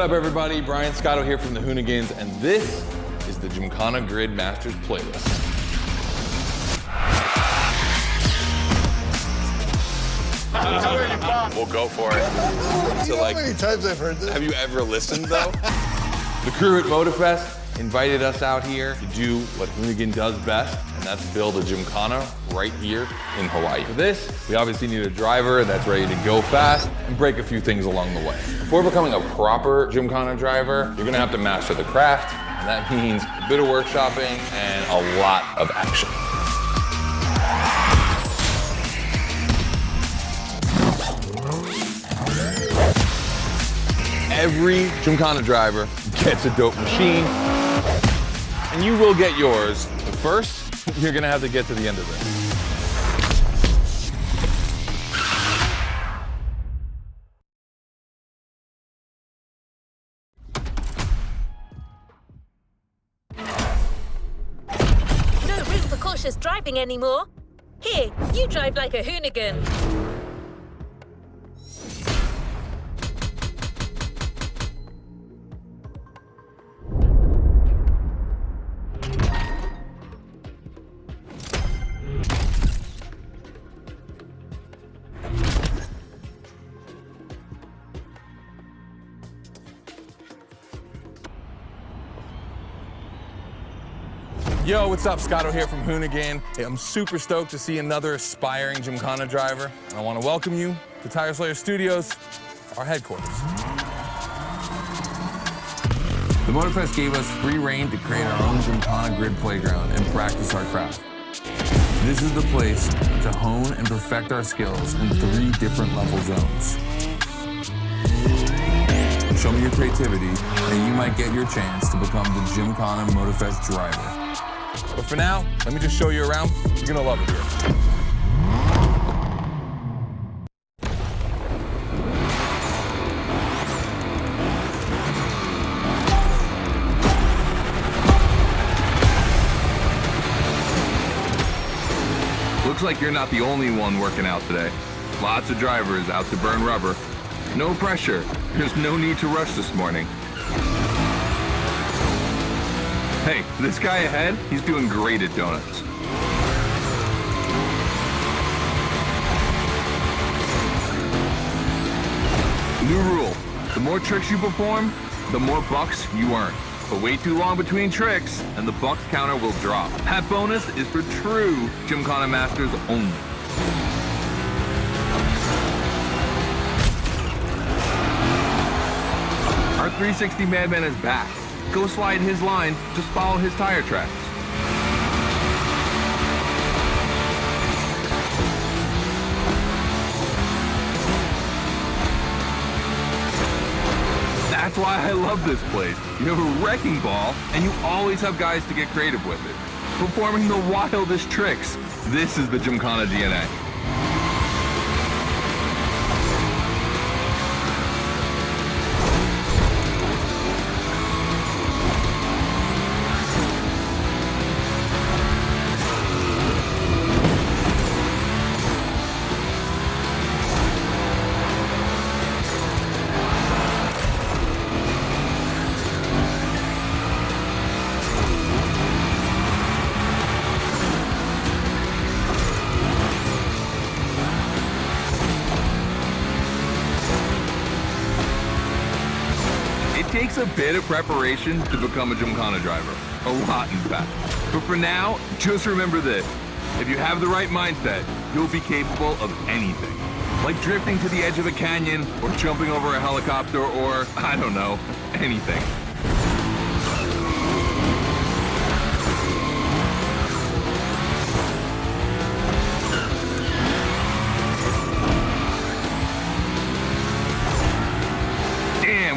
up, everybody? Brian Scotto here from the Hoonigans, and this is the Gymkhana Grid Masters playlist. We'll go for it. You know how many times I've heard this? Have you ever listened, though? The crew at Motorfest invited us out here to do what Hoonigan does best, and that's build a Gymkhana right here in Hawaii. For this, we obviously need a driver that's ready to go fast and break a few things along the way. Before becoming a proper Gymkhana driver, you're gonna have to master the craft, and that means a bit of workshopping and a lot of action. Every Gymkhana driver gets a dope machine, and you will get yours. But first, you're gonna have to get to the end of this. No room for cautious driving anymore. Here, you drive like a Hoonigan. Yo, what's up? Scotto here from Hoonigan. Hey, I'm super stoked to see another aspiring Gymkhana driver, and I want to welcome you to Tire Slayer Studios, our headquarters. The Motorfest gave us free reign to create our own Gymkhana grid playground and practice our craft. This is the place to hone and perfect our skills in 3 different level zones. Show me your creativity, and you might get your chance to become the Gymkhana Motorfest driver. But for now, let me just show you around. You're gonna love it here. Looks like you're not the only one working out today. Lots of drivers out to burn rubber. No pressure. There's no need to rush this morning. Hey, this guy ahead, he's doing great at donuts. New rule, the more tricks you perform, the more bucks you earn. But wait too long between tricks, and the bucks counter will drop. That bonus is for true Gymkhana masters only. Our 360 Madman is back. Go slide his line, just follow his tire tracks. That's why I love this place. You have a wrecking ball, and you always have guys to get creative with it. Performing the wildest tricks. This is the Gymkhana DNA. It takes a bit of preparation to become a Gymkhana driver. A lot, in fact. But for now, just remember this. If you have the right mindset, you'll be capable of anything. Like drifting to the edge of a canyon, or jumping over a helicopter, or, I don't know, anything.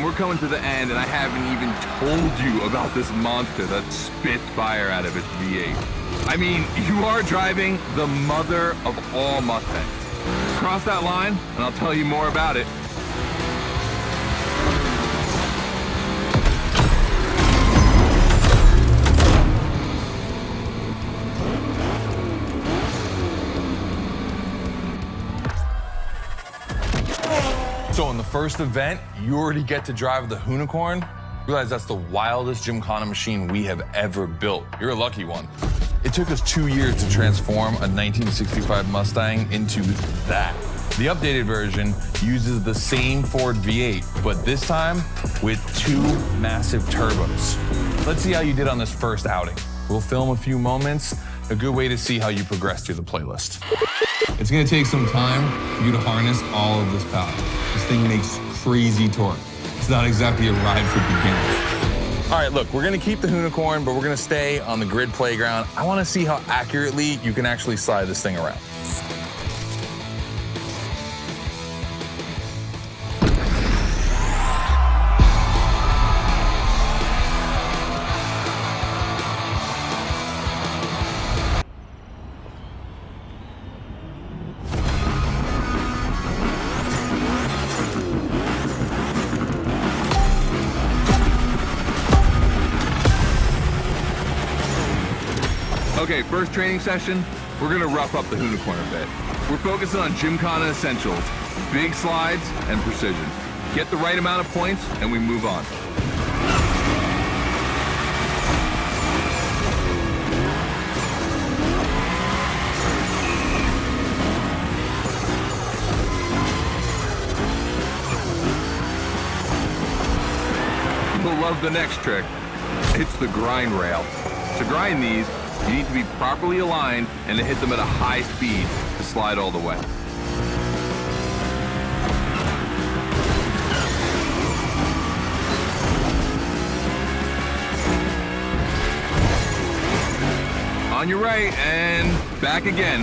We're coming to the end, and I haven't even told you about this monster that spits fire out of its V8. I mean, you are driving the mother of all Mustangs. Cross that line, and I'll tell you more about it. So in the first event, you already get to drive the Hoonicorn. Realize that's the wildest Gymkhana machine we have ever built. You're a lucky one. It took us 2 years to transform a 1965 Mustang into that. The updated version uses the same Ford V8, but this time with 2 massive turbos. Let's see how you did on this first outing. We'll film a few moments, a good way to see how you progress through the playlist. It's gonna take some time for you to harness all of this power. This thing makes crazy torque. It's not exactly a ride for beginners. All right, look, we're gonna keep the Hoonicorn, but we're gonna stay on the grid playground. I wanna see how accurately you can actually slide this thing around. Okay, first training session, we're gonna rough up the Hoonicorn a bit. We're focusing on Gymkhana essentials, big slides and precision. Get the right amount of points and we move on. You'll love the next trick. It's the grind rail. To grind these, you need to be properly aligned and to hit them at a high speed to slide all the way. On your right and back again.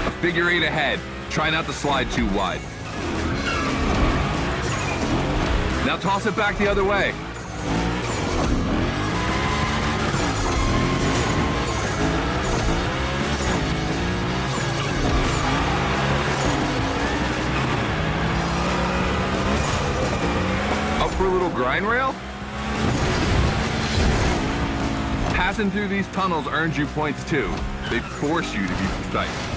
A figure 8 ahead. Try not to slide too wide. Now toss it back the other way. Up for a little grind rail? Passing through these tunnels earns you points too. They force you to be precise.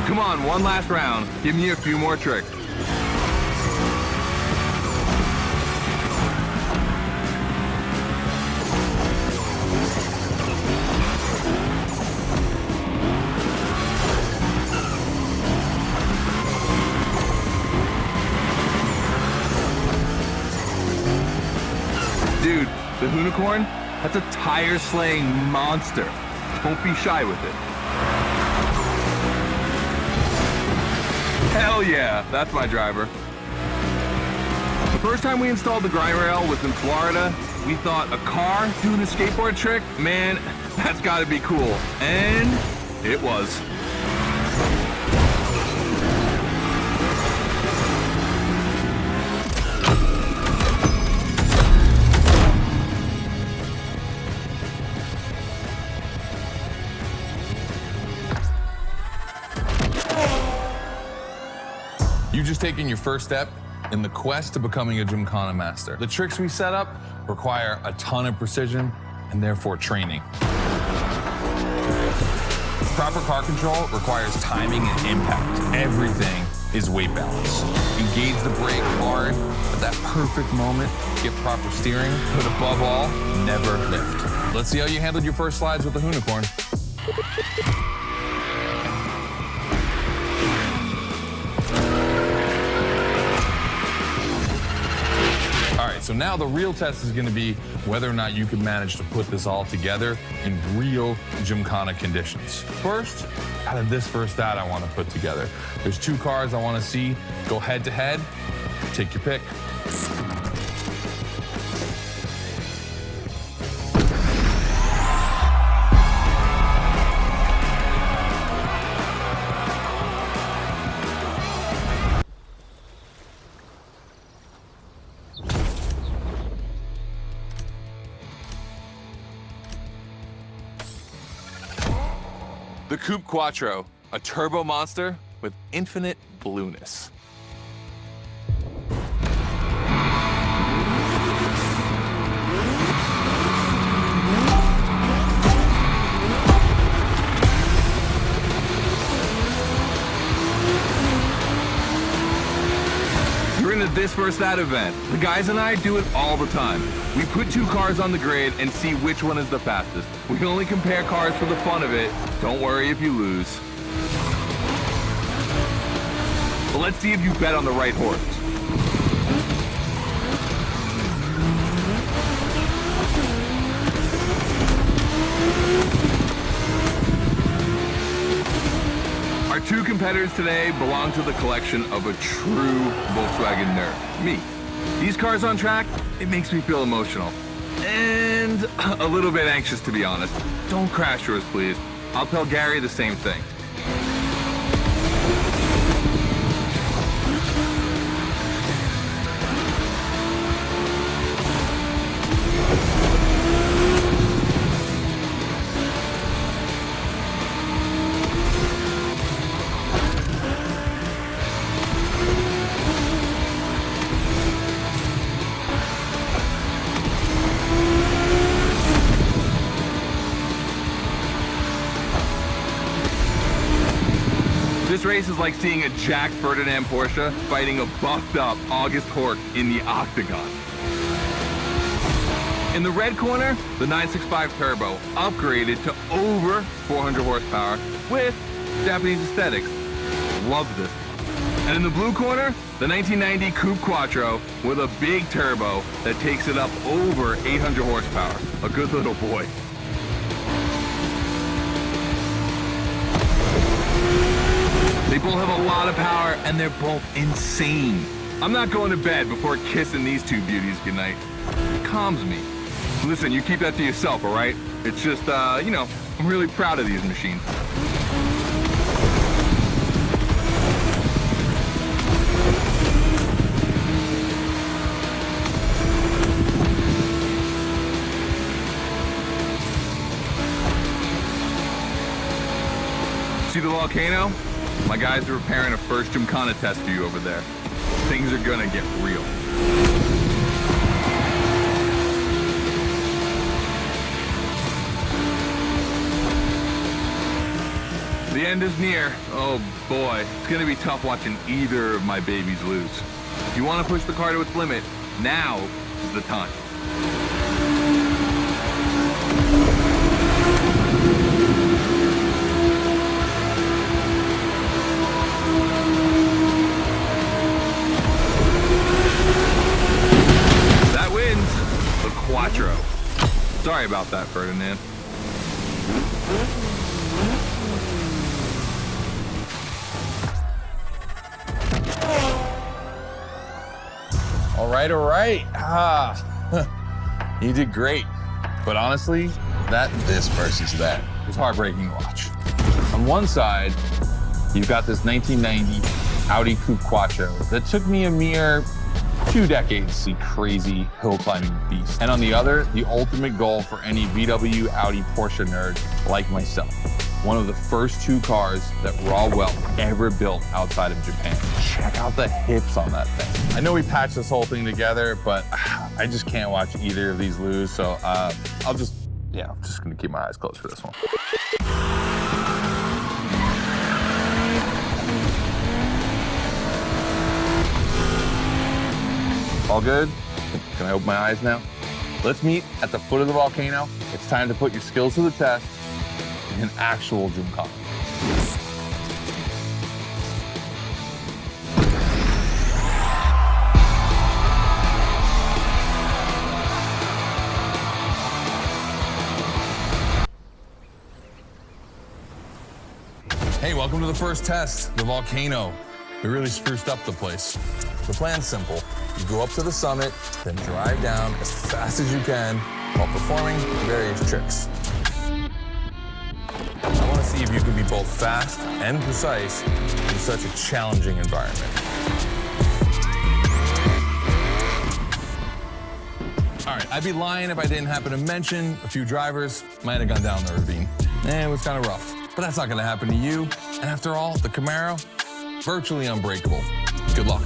Come on, one last round. Give me a few more tricks. Dude, the Hoonicorn, that's a tire-slaying monster. Don't be shy with it. Hell yeah, that's my driver. The first time we installed the grind rail was in Florida. We thought a car doing a skateboard trick, man, that's gotta be cool. And it was. You've just taken your first step in the quest to becoming a Gymkhana master. The tricks we set up require a ton of precision and therefore training. Proper car control requires timing and impact. Everything is weight balance. Engage the brake hard at that perfect moment, get proper steering, but above all, never lift. Let's see how you handled your first slides with the Hoonicorn. All right, so now the real test is gonna be whether or not you can manage to put this all together in real Gymkhana conditions. First, out of this first out I wanna put together. There's 2 cars I wanna see go head to head. Take your pick. The Coupe Quattro, a turbo monster with infinite blueness. You're into this versus that event. The guys and I do it all the time. We put two cars on the grid and see which one is the fastest. We can only compare cars for the fun of it. Don't worry if you lose. But let's see if you bet on the right horse. Our two competitors today belong to the collection of a true Volkswagen nerd, me. These cars on track, it makes me feel emotional. And a little bit anxious, to be honest. Don't crash yours, please. I'll tell Gary the same thing. This race is like seeing a Jack Ferdinand Porsche fighting a buffed up August Hork in the octagon. In the red corner, the 965 Turbo upgraded to over 400 horsepower with Japanese aesthetics. Love this. And in the blue corner, the 1990 Coupe Quattro with a big turbo that takes it up over 800 horsepower. A good little boy. They both have a lot of power, and they're both insane. I'm not going to bed before kissing these two beauties goodnight. It calms me. Listen, you keep that to yourself, all right? It's just, you know, I'm really proud of these machines. See the Volkhana? My guys are preparing a first Gymkhana test for you over there. Things are gonna get real. The end is near. Oh boy, it's gonna be tough watching either of my babies lose. If you wanna push the car to its limit, now is the time. Quattro. Sorry about that, Ferdinand. All right. You did great. But honestly, this versus that was heartbreaking to watch. On one side, you've got this 1990 Audi Coupe Quattro that took me a mere 2 decades to see crazy hill climbing beast. And on the other, the ultimate goal for any VW, Audi, Porsche nerd like myself. One of the first 2 cars that Raw Welt ever built outside of Japan. Check out the hips on that thing. I know we patched this whole thing together, but I just can't watch either of these lose. So I'm just gonna keep my eyes closed for this one. All good? Can I open my eyes now? Let's meet at the foot of the volcano. It's time to put your skills to the test in an actual Gymkhana. Hey, welcome to the first test, the volcano. We really spruced up the place. The plan's simple. You go up to the summit, then drive down as fast as you can while performing various tricks. I want to see if you can be both fast and precise in such a challenging environment. All right, I'd be lying if I didn't happen to mention a few drivers might have gone down the ravine. It was kind of rough, but that's not going to happen to you. And after all, the Camaro, virtually unbreakable. Good luck.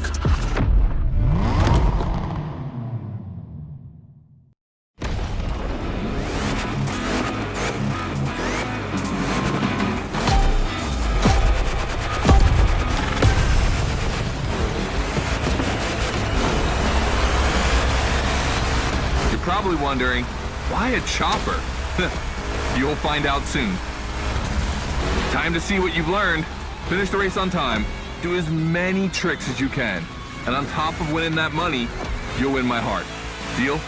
Probably wondering, why a chopper? You'll find out soon. Time to see what you've learned. Finish the race on time, do as many tricks as you can, and on top of winning that money, you'll win my heart. Deal?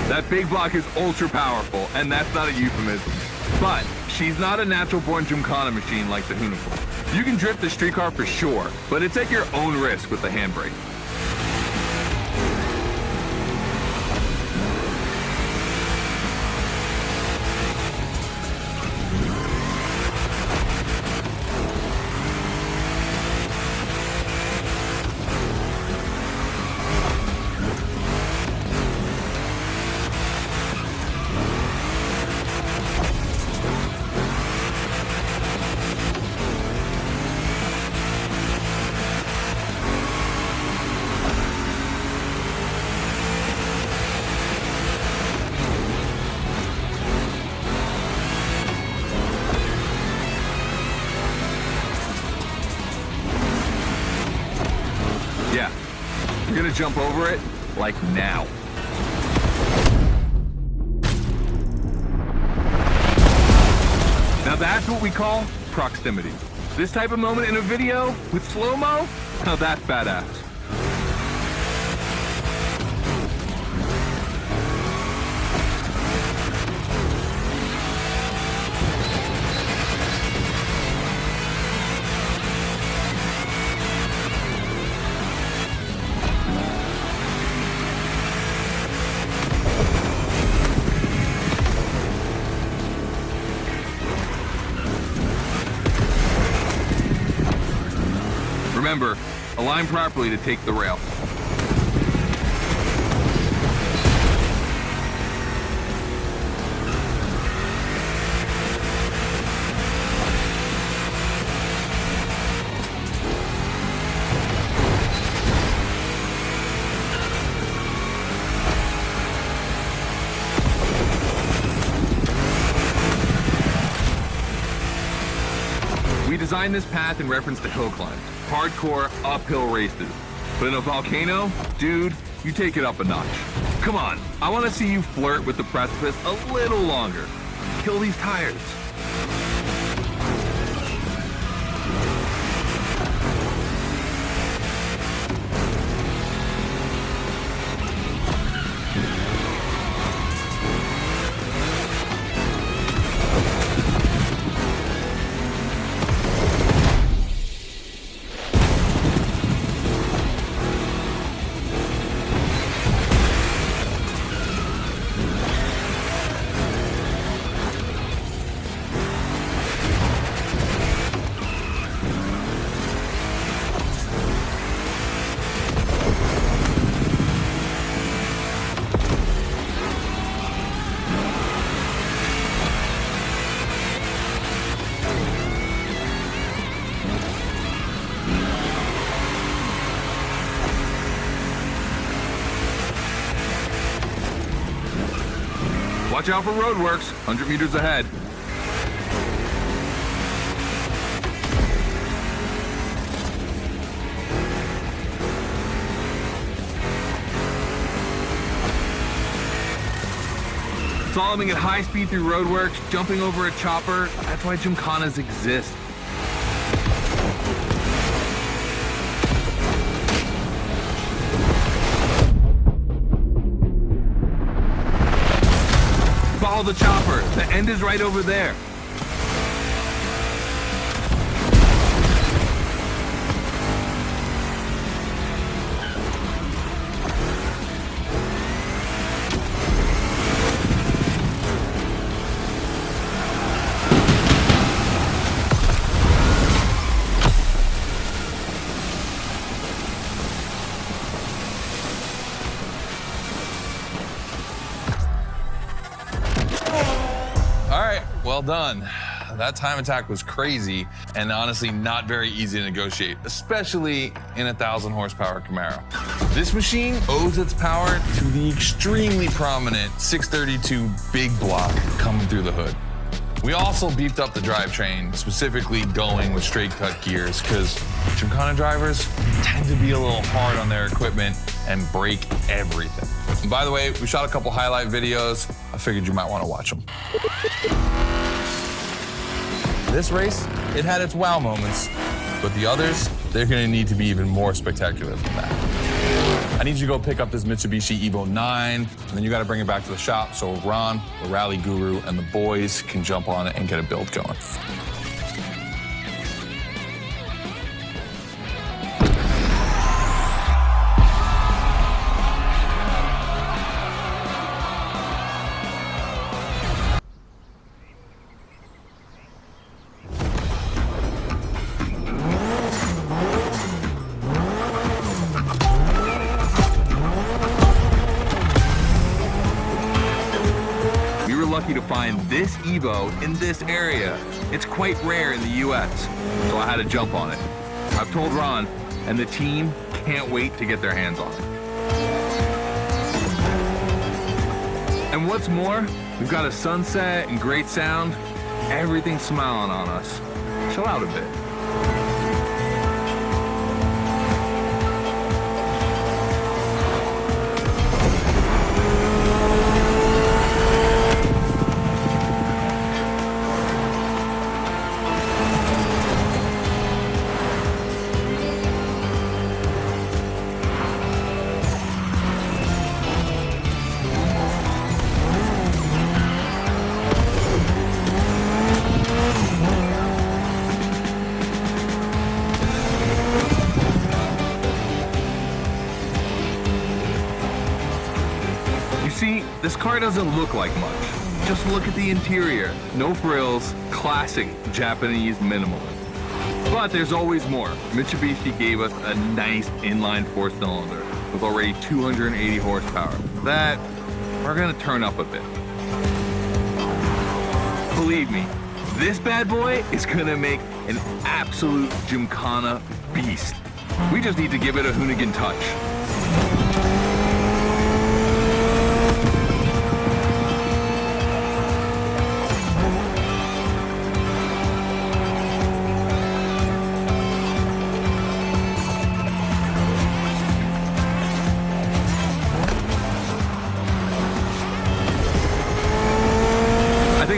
That big block is ultra powerful, and that's not a euphemism. But she's not a natural-born Gymkhana machine like the Hoonicorn. You can drift the street car for sure, but it's at your own risk with the handbrake. Yeah, you're gonna jump over it, like now. Now that's what we call proximity. This type of moment in a video with slow-mo, now that's badass. Remember, align properly to take the rail. We designed this path in reference to hill climbs. Hardcore uphill races. But in a Volkhana, dude, you take it up a notch. Come on, I want to see you flirt with the precipice a little longer. Kill these tires. Watch out for roadworks, 100 meters ahead. Slaloming at high speed through roadworks, jumping over a chopper, that's why Gymkhanas exist. Follow the chopper. The end is right over there. well done. That time attack was crazy and honestly not very easy to negotiate, especially in a 1,000 horsepower Camaro. This machine owes its power to the extremely prominent 632 big block coming through the hood. We also beefed up the drivetrain, specifically going with straight cut gears, because Gymkhana drivers tend to be a little hard on their equipment and break everything. And by the way, we shot a couple highlight videos. I figured you might want to watch them. This race, it had its wow moments, but the others, they're gonna need to be even more spectacular than that. I need you to go pick up this Mitsubishi Evo 9, and then you gotta bring it back to the shop so Ron, the rally guru, and the boys can jump on it and get a build going. Lucky to find this Evo in this area. It's quite rare in the US, so I had to jump on it. I've told Ron, and the team can't wait to get their hands on it. And what's more, we've got a sunset and great sound. Everything's smiling on us. Chill out a bit. See, this car doesn't look like much. Just look at the interior. No frills, classic Japanese minimalism. But there's always more. Mitsubishi gave us a nice inline 4-cylinder with already 280 horsepower. That we're gonna turn up a bit. Believe me, this bad boy is gonna make an absolute Gymkhana beast. We just need to give it a Hoonigan touch.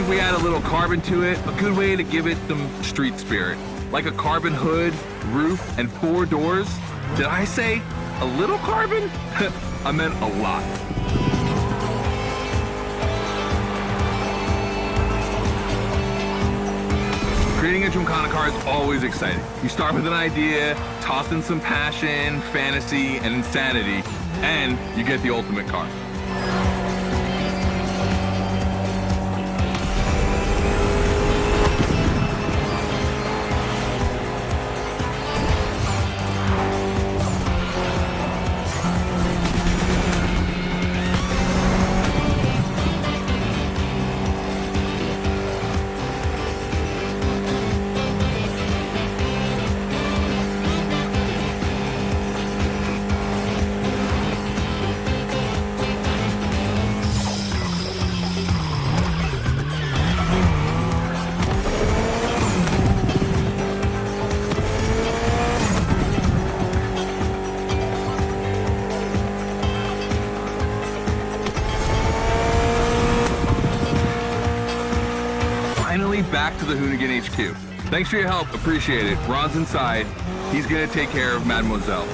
We add a little carbon to it, a good way to give it some street spirit. Like a carbon hood, roof, and 4 doors. Did I say a little carbon? I meant a lot. Creating a Gymkhana car is always exciting. You start with an idea, toss in some passion, fantasy, and insanity, and you get the ultimate car. Back to the Hoonigan HQ. Thanks for your help, appreciate it. Ron's inside. He's gonna take care of Mademoiselle.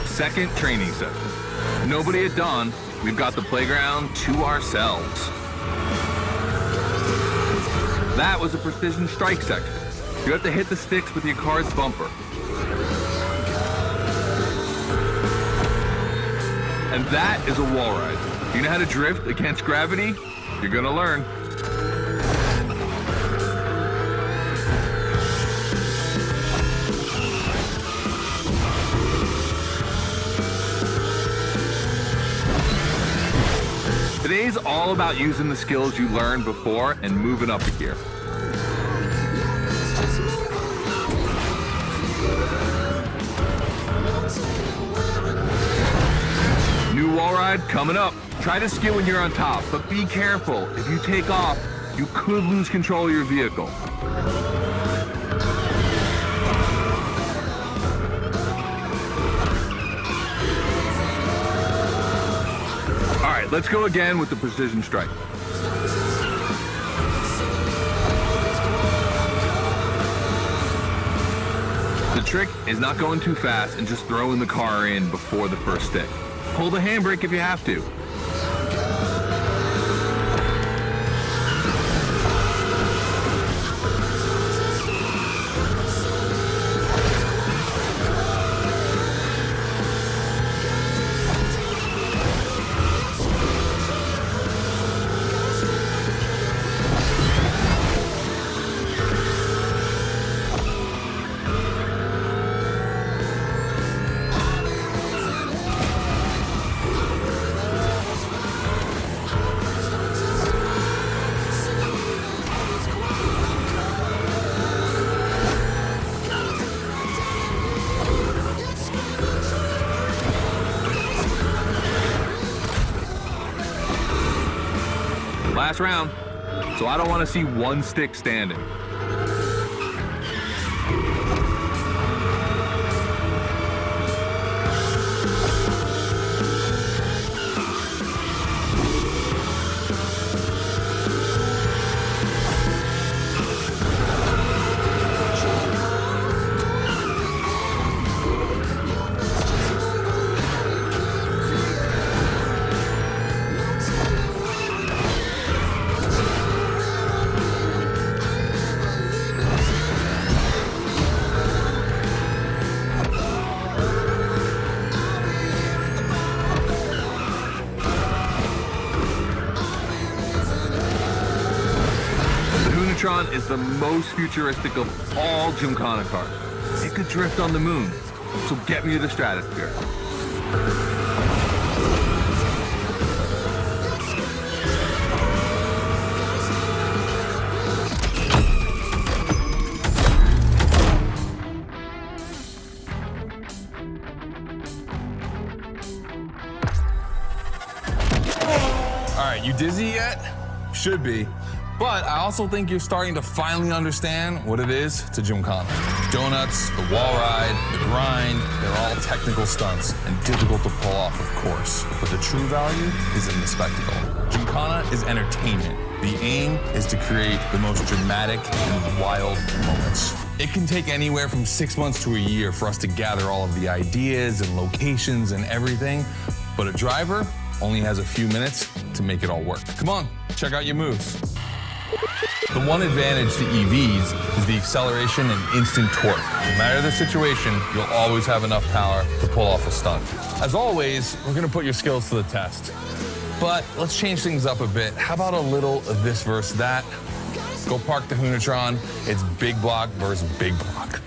Second training session. Nobody at dawn, we've got the playground to ourselves. That was a precision strike section. You have to hit the sticks with your car's bumper. And that is a wall ride. You know how to drift against gravity? You're gonna learn. Today's all about using the skills you learned before and moving up a gear. New wall ride coming up. Try to skid when you're on top, but be careful. If you take off, you could lose control of your vehicle. All right, let's go again with the precision strike. The trick is not going too fast and just throwing the car in before the first stick. Pull the handbrake if you have to. Last round, so I don't want to see one stick standing. Hoonitron is the most futuristic of all Gymkhana cars. It could drift on the moon, so get me to the stratosphere. All right, you dizzy yet? Should be. But I also think you're starting to finally understand what it is to Gymkhana. Donuts, the wall ride, the grind, they're all technical stunts and difficult to pull off, of course. But the true value is in the spectacle. Gymkhana is entertainment. The aim is to create the most dramatic and wild moments. It can take anywhere from 6 months to a year for us to gather all of the ideas and locations and everything, but a driver only has a few minutes to make it all work. Come on, check out your moves. The one advantage to EVs is the acceleration and instant torque. No matter the situation, you'll always have enough power to pull off a stunt. As always, we're gonna put your skills to the test. But let's change things up a bit. How about a little of this versus that? Go park the Hoonitron. It's big block versus big block.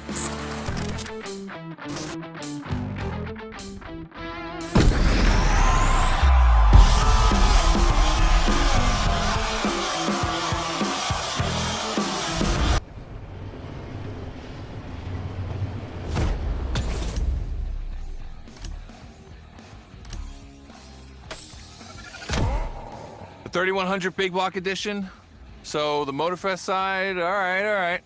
The 3100 big block edition. So the Motorfest side, all right.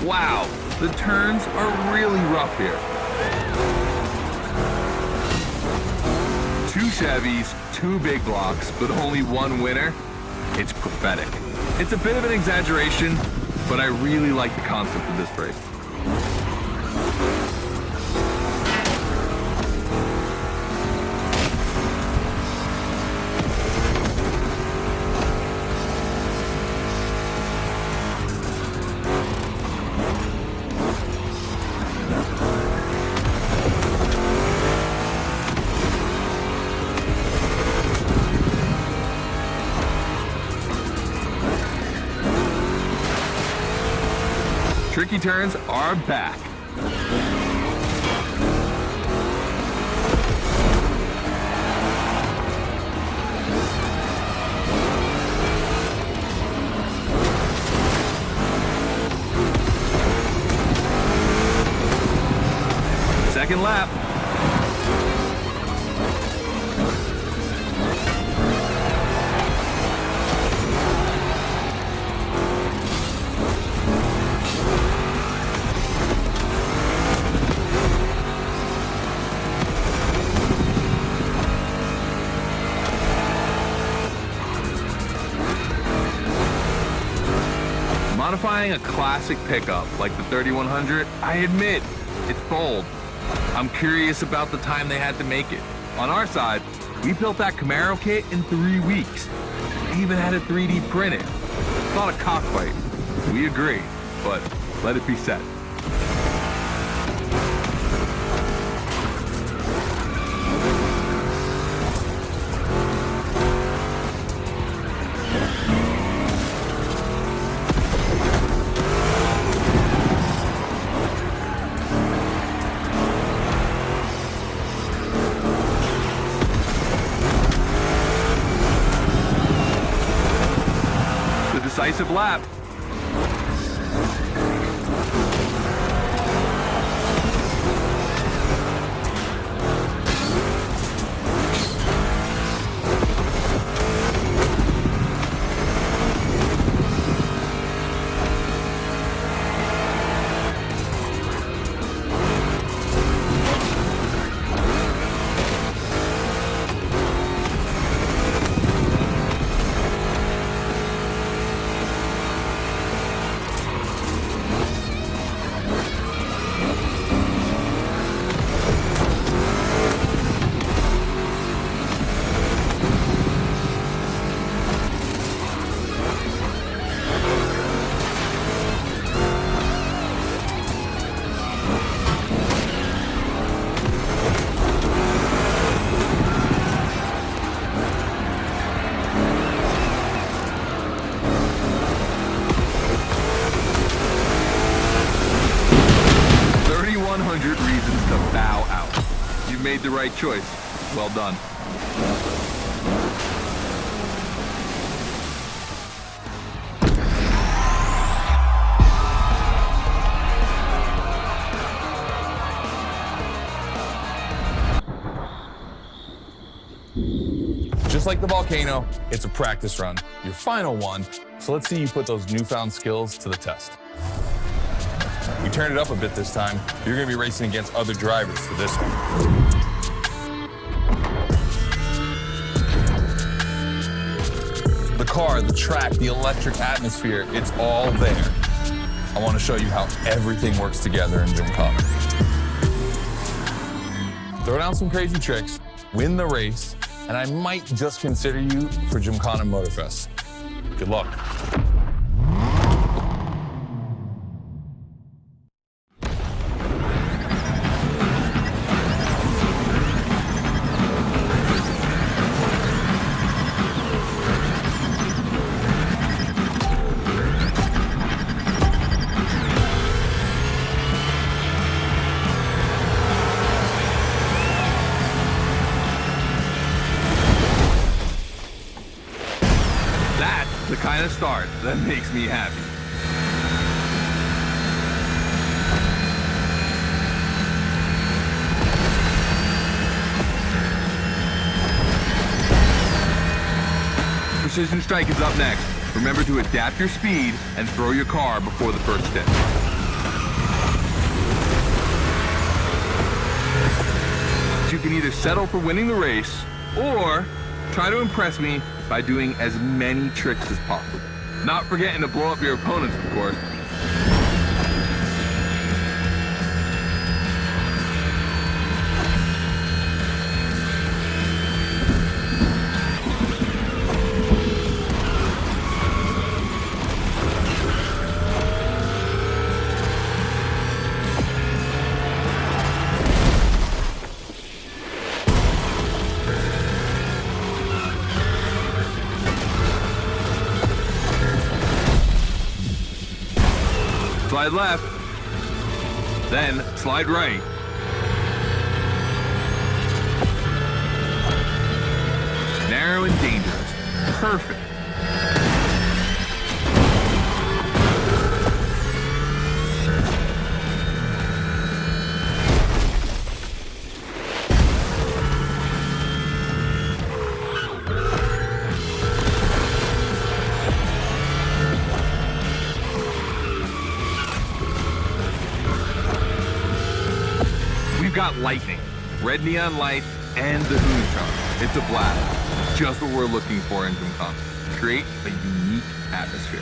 Wow, the turns are really rough here. 2 Chevys, 2 big blocks, but only 1 winner. It's pathetic. It's a bit of an exaggeration, but I really like the concept of this race. Tricky turns are back. Second lap. Modifying a classic pickup like the 3100, I admit, it's bold. I'm curious about the time they had to make it. On our side, we built that Camaro kit in 3 weeks. They even had it 3D printed. It's not a cockfight. We agree, but let it be said. Decisive lap. Reasons to bow out. You made the right choice. Well done. Just like the Volkhana, it's a practice run, your final one. So let's see you put those newfound skills to the test. We turned it up a bit this time. You're gonna be racing against other drivers for this one. The car, the track, the electric atmosphere, it's all there. I wanna show you how everything works together in Gymkhana. Throw down some crazy tricks, win the race, and I might just consider you for Gymkhana Motorfest. Good luck. The kind of start that makes me happy. Precision Strike is up next. Remember to adapt your speed and throw your car before the first stint. you can either settle for winning the race or try to impress me by doing as many tricks as possible. Not forgetting to blow up your opponents, of course. Slide left, then slide right. Narrow and dangerous. Perfect. We've got lightning, red neon light, and the Hoonitron. It's a blast. Just what we're looking for in Gymkhana. Create a unique atmosphere.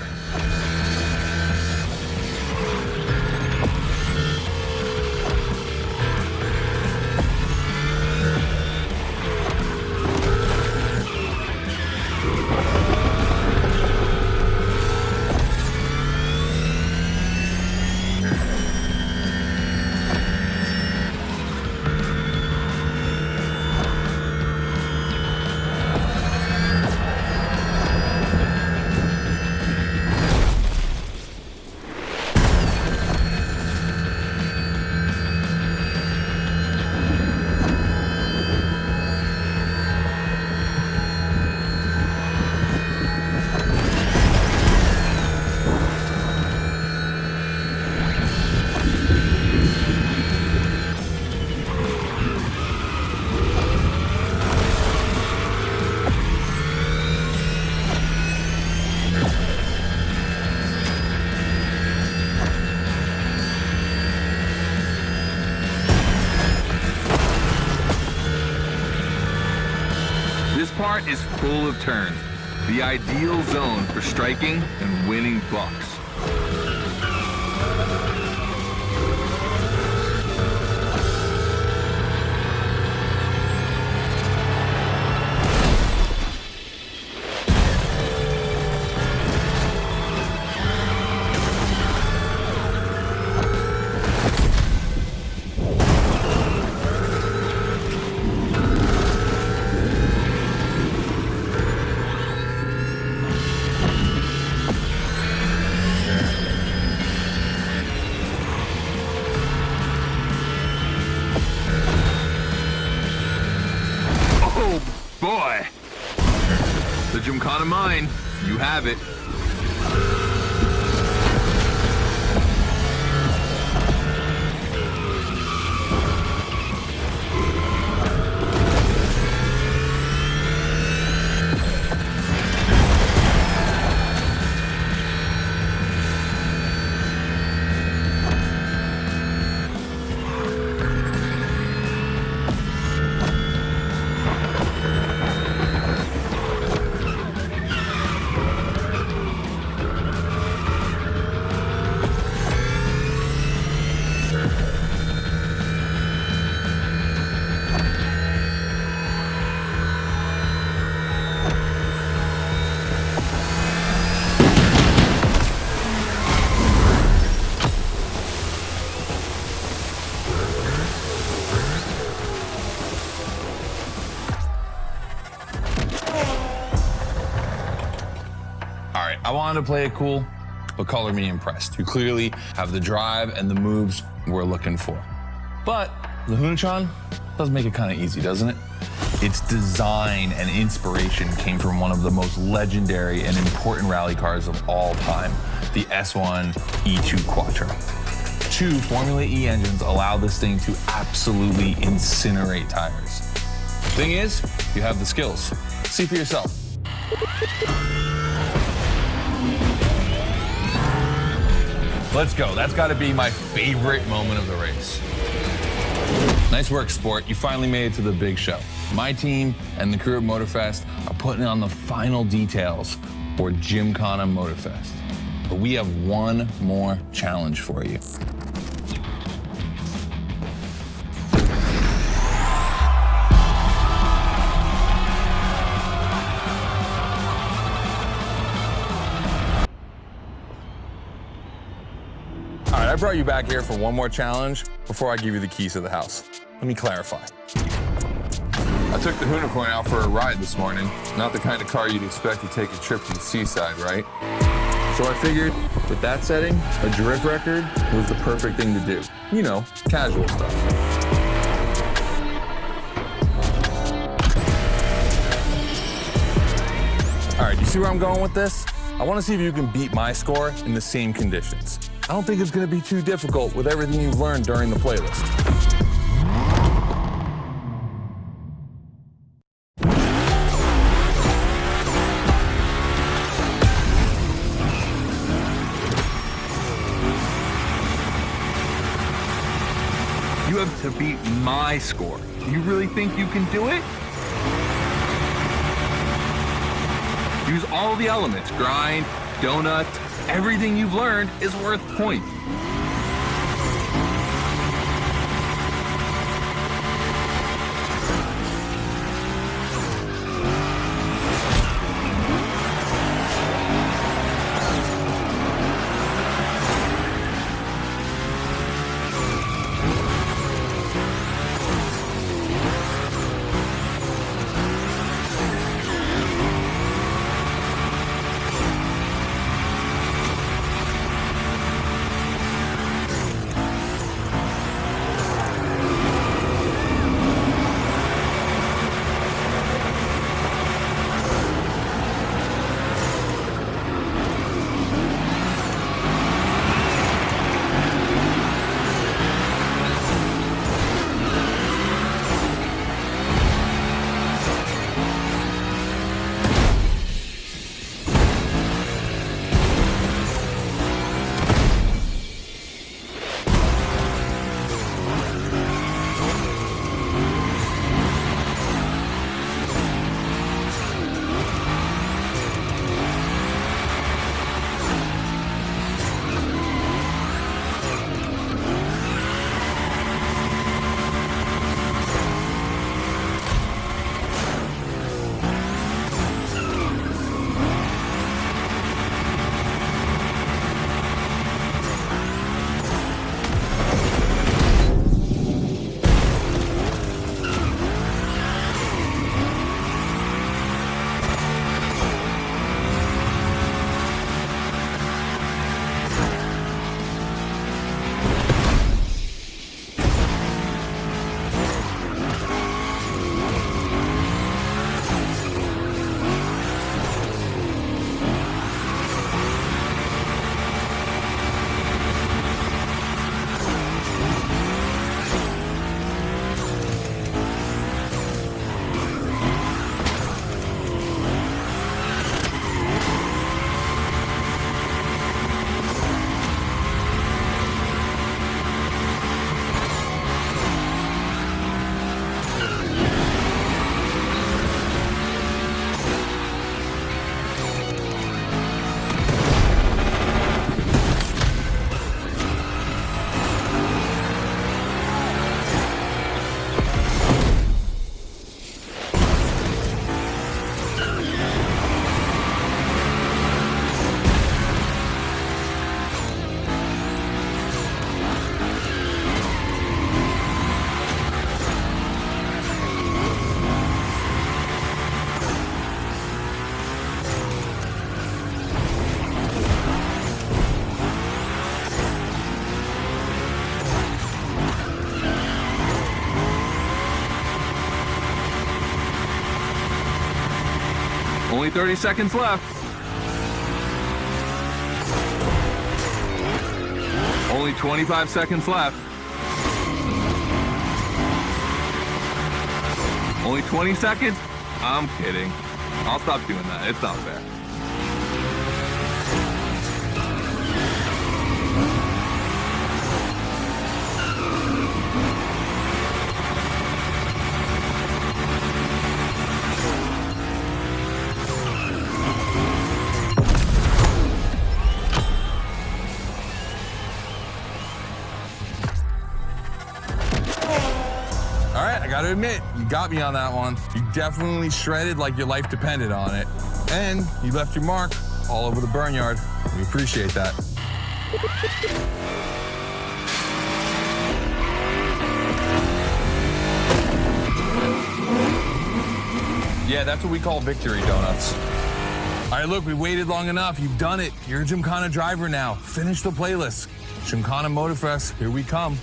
This part is full of turns, the ideal zone for striking and winning bucks. Boy, the Gymkhana mine, you have it. I wanted to play it cool, but color me impressed. You clearly have the drive and the moves we're looking for. But the Hoonitron does make it kind of easy, doesn't it? Its design and inspiration came from one of the most legendary and important rally cars of all time, the S1 E2 Quattro. 2 Formula E engines allow this thing to absolutely incinerate tires. Thing is, you have the skills. See for yourself. Let's go. That's got to be my favorite moment of the race. Nice work, Sport. You finally made it to the big show. My team and the crew at Motorfest are putting on the final details for Gymkhana Motorfest. But we have one more challenge for you. All right, I brought you back here for one more challenge before I give you the keys to the house. Let me clarify. I took the Hoonicorn out for a ride this morning. Not the kind of car you'd expect to take a trip to the seaside, right? So I figured, with that setting, a drift record was the perfect thing to do. You know, casual stuff. All right, you see where I'm going with this? I want to see if you can beat my score in the same conditions. I don't think it's going to be too difficult with everything you've learned during the playlist. You have to beat my score. You really think you can do it? Use all the elements, grind, donut, everything you've learned is worth points. Only 30 seconds left. Only 25 seconds left. Only 20 seconds? I'm kidding. I'll stop doing that. It's not fair. gotta admit, you got me on that one. You definitely shredded like your life depended on it. And you left your mark all over the Burnyard. We appreciate that. Yeah, that's what we call victory donuts. All right, look, we waited long enough. You've done it. You're a Gymkhana driver now. Finish the playlist. Gymkhana Motorfest, here we come.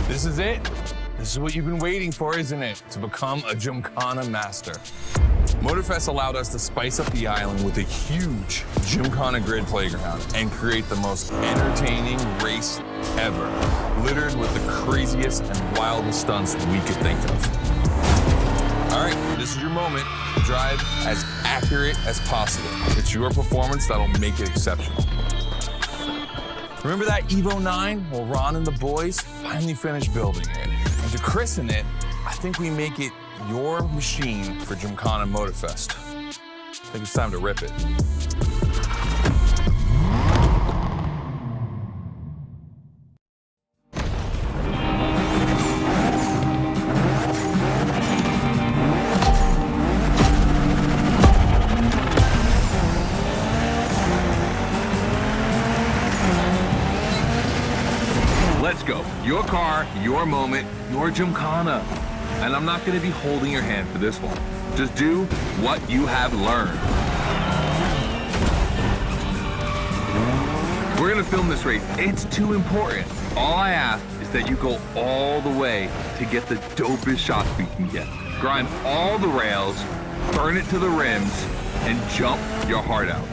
This is it. This is what you've been waiting for, isn't it? To become a Gymkhana master. Motorfest allowed us to spice up the island with a huge Gymkhana grid playground and create the most entertaining race ever, littered with the craziest and wildest stunts we could think of. All right, this is your moment. Drive as accurate as possible. It's your performance that'll make it exceptional. Remember that Evo 9? Well, Ron and the boys finally finished building it. And to christen it, I think we make it your machine for Gymkhana Motorfest. I think it's time to rip it. Let's go. Your car, your moment, your Gymkhana. And I'm not gonna be holding your hand for this one. Just do what you have learned. We're gonna film this race. It's too important. All I ask is that you go all the way to get the dopest shots we can get. Grind all the rails, burn it to the rims, and jump your heart out.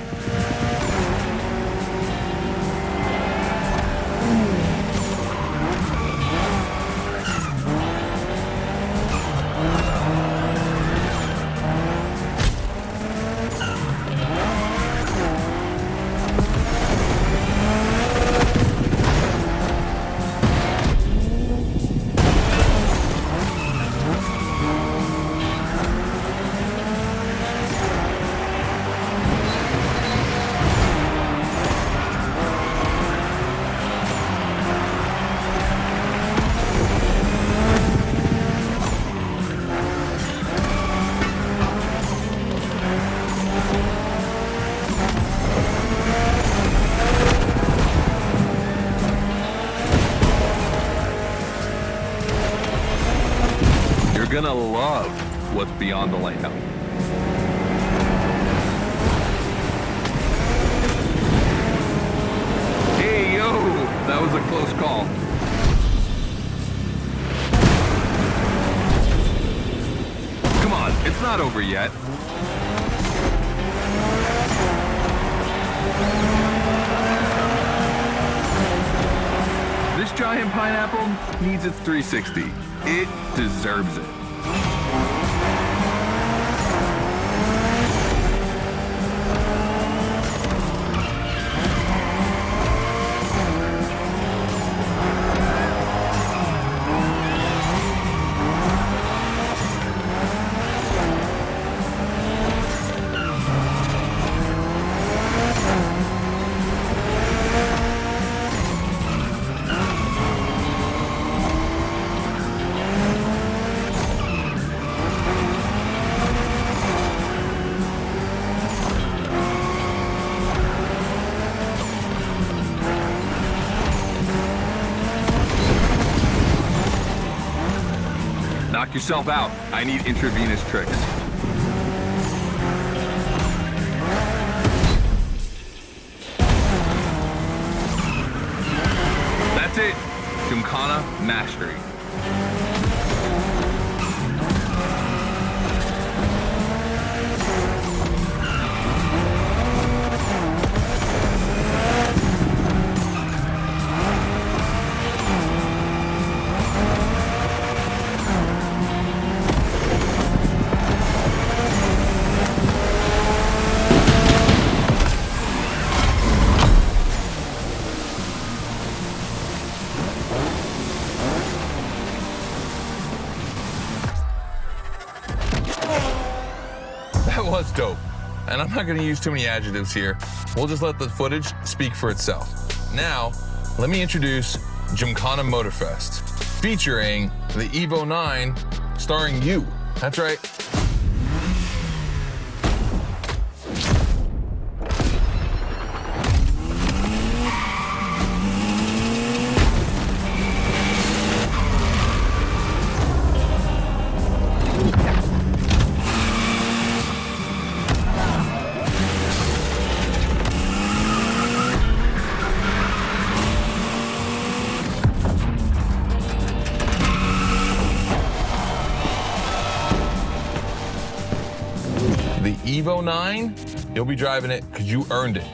You're gonna love what's beyond the lighthouse. Hey, yo, that was a close call. Come on, it's not over yet. This giant pineapple needs its 360. It deserves it. Knock yourself out. I need intravenous tricks. That's it. Gymkhana mastery. dope. And I'm not gonna use too many adjectives here. We'll just let the footage speak for itself. Now, let me introduce Gymkhana Motorfest, featuring the Evo 9, starring you. That's right. The Evo 9, you'll be driving it because you earned it.